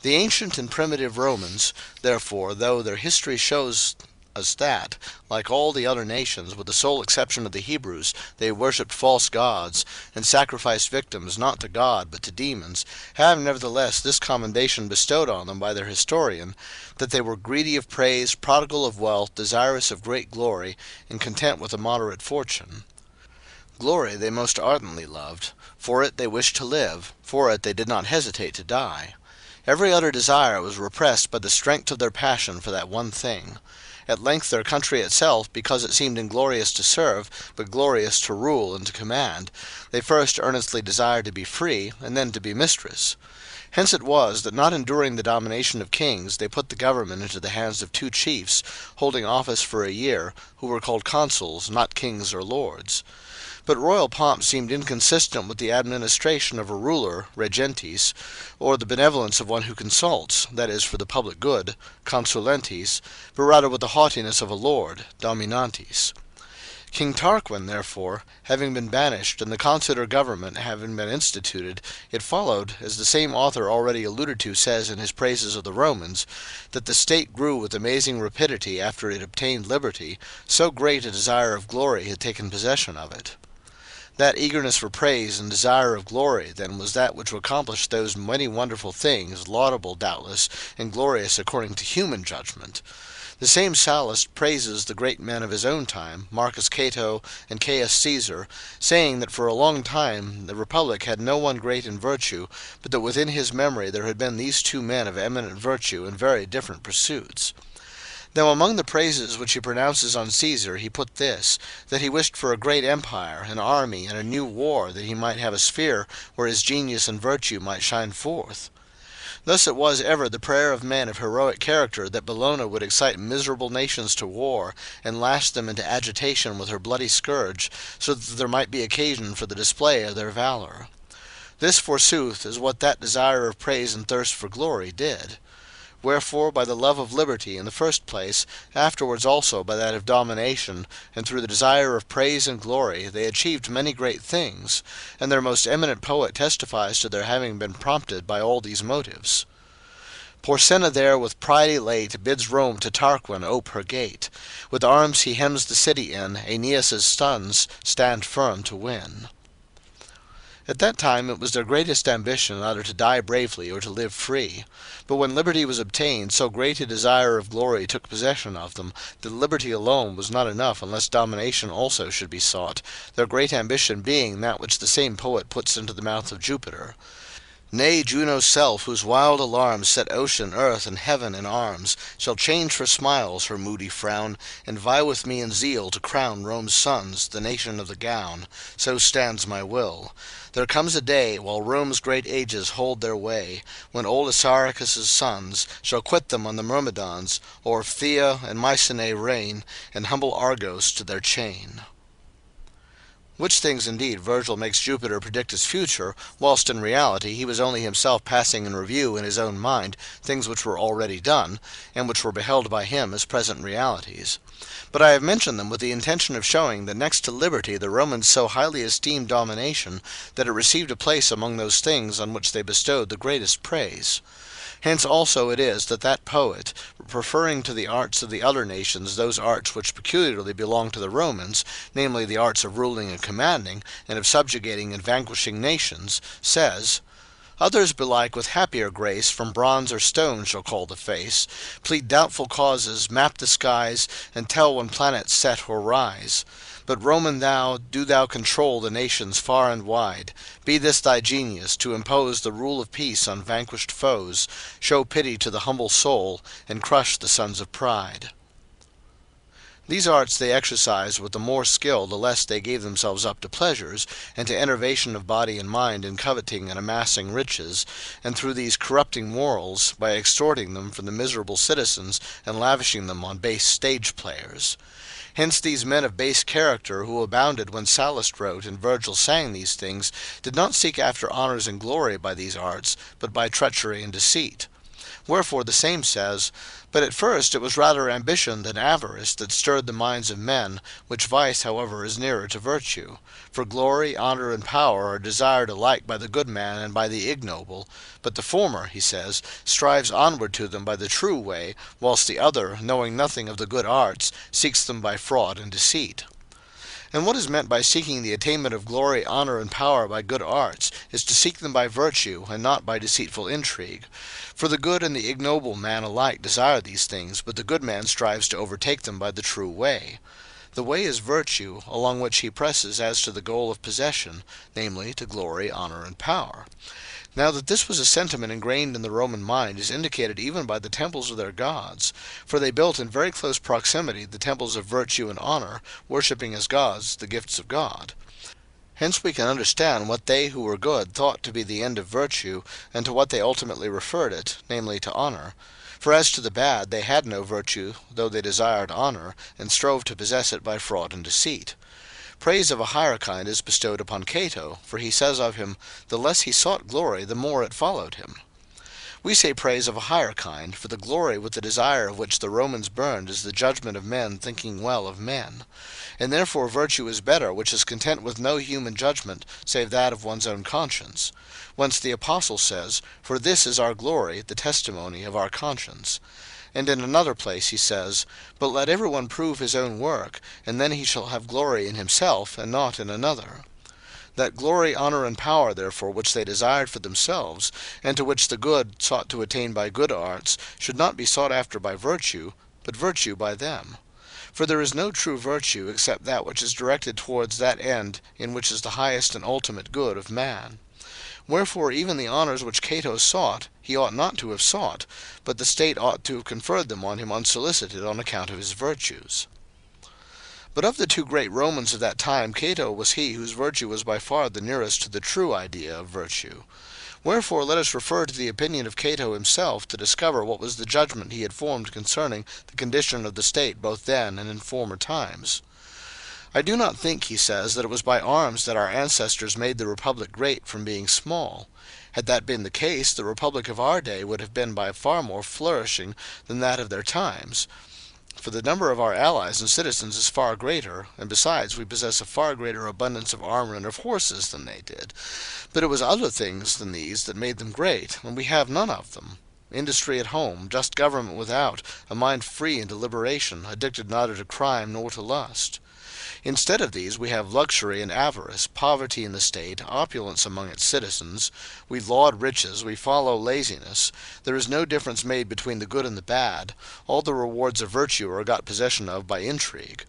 The ancient and primitive Romans, therefore, though their history shows us that, like all the other nations, with the sole exception of the Hebrews, they worshipped false gods, and sacrificed victims not to God but to demons, have nevertheless this commendation bestowed on them by their historian, that they were greedy of praise, prodigal of wealth, desirous of great glory, and content with a moderate fortune. Glory they most ardently loved, for it they wished to live, for it they did not hesitate to die. Every other desire was repressed by the strength of their passion for that one thing. At length their country itself, because it seemed inglorious to serve, but glorious to rule and to command, they first earnestly desired to be free, and then to be mistress. Hence it was that, not enduring the domination of kings, they put the government into the hands of two chiefs, holding office for a year, who were called consuls, not kings or lords. But royal pomp seemed inconsistent with the administration of a ruler, regentis, or the benevolence of one who consults, that is, for the public good, consulentis, but rather with the haughtiness of a lord, dominantis. King Tarquin, therefore, having been banished, and the consular government having been instituted, it followed, as the same author already alluded to says in his praises of the Romans, that the state grew with amazing rapidity after it obtained liberty, so great a desire of glory had taken possession of it. That eagerness for praise and desire of glory, then, was that which accomplished those many wonderful things, laudable doubtless, and glorious according to human judgment. The same Sallust praises the great men of his own time, Marcus Cato and Caius Caesar, saying that for a long time the republic had no one great in virtue, but that within his memory there had been these two men of eminent virtue in very different pursuits. Now among the praises which he pronounces on Caesar he put this, that he wished for a great empire, an army, and a new war, that he might have a sphere where his genius and virtue might shine forth. Thus it was ever the prayer of men of heroic character that Bellona would excite miserable nations to war, and lash them into agitation with her bloody scourge, so that there might be occasion for the display of their valour. This, forsooth, is what that desire of praise and thirst for glory did. Wherefore, by the love of liberty in the first place, afterwards also by that of domination, and through the desire of praise and glory, they achieved many great things, and their most eminent poet testifies to their having been prompted by all these motives. Porsenna there with pride elate bids Rome to Tarquin ope her gate. With arms he hems the city in, Aeneas' sons stand firm to win. At that time it was their greatest ambition either to die bravely or to live free. But when liberty was obtained, so great a desire of glory took possession of them, that liberty alone was not enough unless domination also should be sought, their great ambition being that which the same poet puts into the mouth of Jupiter. Nay, Juno's self, whose wild alarms set ocean, earth, and heaven in arms, shall change for smiles her moody frown, and vie with me in zeal to crown Rome's sons, the nation of the gown. So stands my will. There comes a day, while Rome's great ages hold their way, when old Assaracus' sons shall quit them on the Myrmidons, o'er Phthia and Mycenae reign, and humble Argos to their chain. Which things indeed Virgil makes Jupiter predict his future, whilst in reality he was only himself passing in review in his own mind things which were already done, and which were beheld by him as present realities. But I have mentioned them with the intention of showing that next to liberty the Romans so highly esteemed domination, that it received a place among those things on which they bestowed the greatest praise. Hence also it is that that poet, preferring to the arts of the other nations those arts which peculiarly belong to the Romans, namely the arts of ruling and commanding, and of subjugating and vanquishing nations, says, "Others belike with happier grace from bronze or stone shall call the face, plead doubtful causes, map the skies, and tell when planets set or rise. But Roman thou, do thou control the nations far and wide. Be this thy genius, to impose the rule of peace on vanquished foes, show pity to the humble soul, and crush the sons of pride." These arts they exercised with the more skill the less they gave themselves up to pleasures, and to enervation of body and mind in coveting and amassing riches, and through these corrupting morals, by extorting them from the miserable citizens and lavishing them on base stage players. Hence these men of base character, who abounded when Sallust wrote and Virgil sang these things, did not seek after honours and glory by these arts, but by treachery and deceit. Wherefore the same says, "But at first it was rather ambition than avarice that stirred the minds of men, which vice, however, is nearer to virtue. For glory, honour, and power are desired alike by the good man and by the ignoble. But the former," he says, "strives onward to them by the true way, whilst the other, knowing nothing of the good arts, seeks them by fraud and deceit." And what is meant by seeking the attainment of glory, honour, and power by good arts, is to seek them by virtue, and not by deceitful intrigue. For the good and the ignoble man alike desire these things, but the good man strives to overtake them by the true way. The way is virtue, along which he presses as to the goal of possession, namely, to glory, honour, and power. Now that this was a sentiment ingrained in the Roman mind is indicated even by the temples of their gods, for they built in very close proximity the temples of virtue and honour, worshipping as gods the gifts of God. Hence we can understand what they who were good thought to be the end of virtue, and to what they ultimately referred it, namely to honour. For as to the bad, they had no virtue, though they desired honour, and strove to possess it by fraud and deceit. Praise of a higher kind is bestowed upon Cato, for he says of him, "The less he sought glory, the more it followed him." We say praise of a higher kind, for the glory with the desire of which the Romans burned is the judgment of men thinking well of men. And therefore virtue is better, which is content with no human judgment, save that of one's own conscience. Whence the Apostle says, "For this is our glory, the testimony of our conscience." And in another place he says, "But let every one prove his own work, and then he shall have glory in himself, and not in another." That glory, honor, and power, therefore, which they desired for themselves, and to which the good sought to attain by good arts, should not be sought after by virtue, but virtue by them. For there is no true virtue except that which is directed towards that end in which is the highest and ultimate good of man. Wherefore even the honours which Cato sought, he ought not to have sought, but the state ought to have conferred them on him unsolicited on account of his virtues. But of the two great Romans of that time, Cato was he whose virtue was by far the nearest to the true idea of virtue. Wherefore let us refer to the opinion of Cato himself to discover what was the judgment he had formed concerning the condition of the state both then and in former times. "I do not think," he says, "that it was by arms that our ancestors made the republic great from being small. Had that been the case, the republic of our day would have been by far more flourishing than that of their times. For the number of our allies and citizens is far greater, and besides we possess a far greater abundance of armor and of horses than they did. But it was other things than these that made them great, and we have none of them. Industry at home, just government without, a mind free in deliberation, addicted neither to crime nor to lust. Instead of these we have luxury and avarice, poverty in the state, opulence among its citizens. We laud riches, we follow laziness. There is no difference made between the good and the bad. All the rewards of virtue are got possession of by intrigue.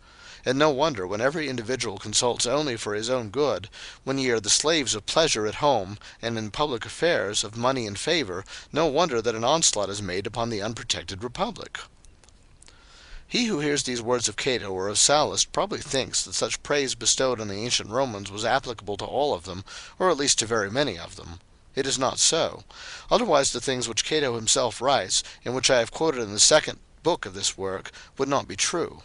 And no wonder, when every individual consults only for his own good, when ye are the slaves of pleasure at home, and in public affairs, of money and favour, no wonder that an onslaught is made upon the unprotected republic." He who hears these words of Cato or of Sallust probably thinks that such praise bestowed on the ancient Romans was applicable to all of them, or at least to very many of them. It is not so. Otherwise the things which Cato himself writes, and which I have quoted in the second book of this work, would not be true.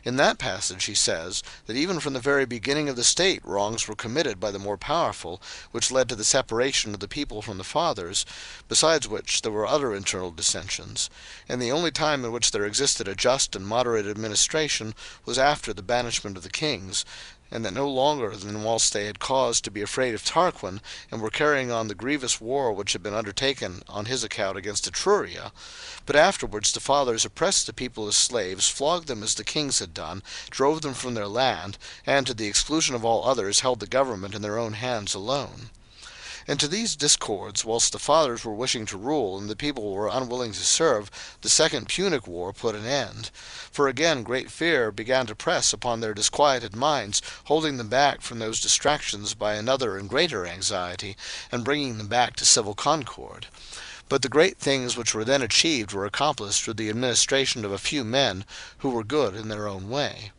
In that passage he says that even from the very beginning of the state wrongs were committed by the more powerful, which led to the separation of the people from the fathers, besides which there were other internal dissensions, and the only time in which there existed a just and moderate administration was after the banishment of the kings, and that no longer than whilst they had cause to be afraid of Tarquin, and were carrying on the grievous war which had been undertaken on his account against Etruria. But afterwards the fathers oppressed the people as slaves, flogged them as the kings had done, drove them from their land, and to the exclusion of all others held the government in their own hands alone. And to these discords, whilst the fathers were wishing to rule, and the people were unwilling to serve, the second Punic War put an end. For again great fear began to press upon their disquieted minds, holding them back from those distractions by another and greater anxiety, and bringing them back to civil concord. But the great things which were then achieved were accomplished through the administration of a few men, who were good in their own way.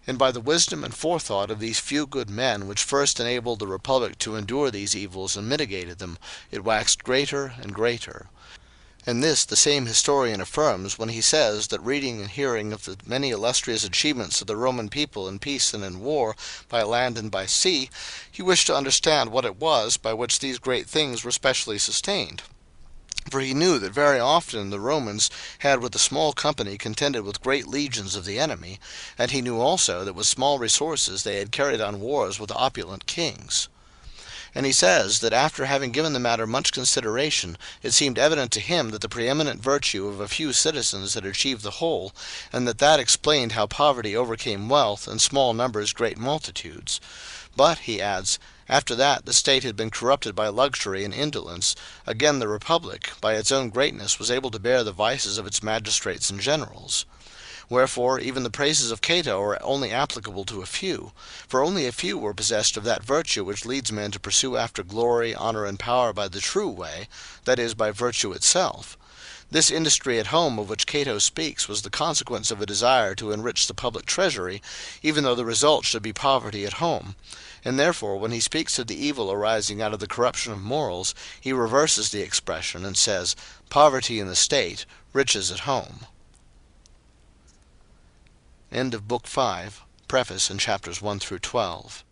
And by the wisdom and forethought of these few good men, which first enabled the republic to endure these evils and mitigated them, it waxed greater and greater. And this the same historian affirms when he says that reading and hearing of the many illustrious achievements of the Roman people in peace and in war, by land and by sea, he wished to understand what it was by which these great things were specially sustained. For he knew that very often the Romans had with a small company contended with great legions of the enemy, and he knew also that with small resources they had carried on wars with opulent kings. And he says that after having given the matter much consideration, it seemed evident to him that the preeminent virtue of a few citizens had achieved the whole, and that explained how poverty overcame wealth, and small numbers great multitudes. But, he adds, after that the state had been corrupted by luxury and indolence, again the republic, by its own greatness, was able to bear the vices of its magistrates and generals. Wherefore even the praises of Cato are only applicable to a few, for only a few were possessed of that virtue which leads men to pursue after glory, honor, and power by the true way, that is, by virtue itself. This industry at home of which Cato speaks was the consequence of a desire to enrich the public treasury, even though the result should be poverty at home. And therefore when he speaks of the evil arising out of the corruption of morals, he reverses the expression, and says, poverty in the state, riches at home. End of Book 5, Preface in chapters 1 through 12.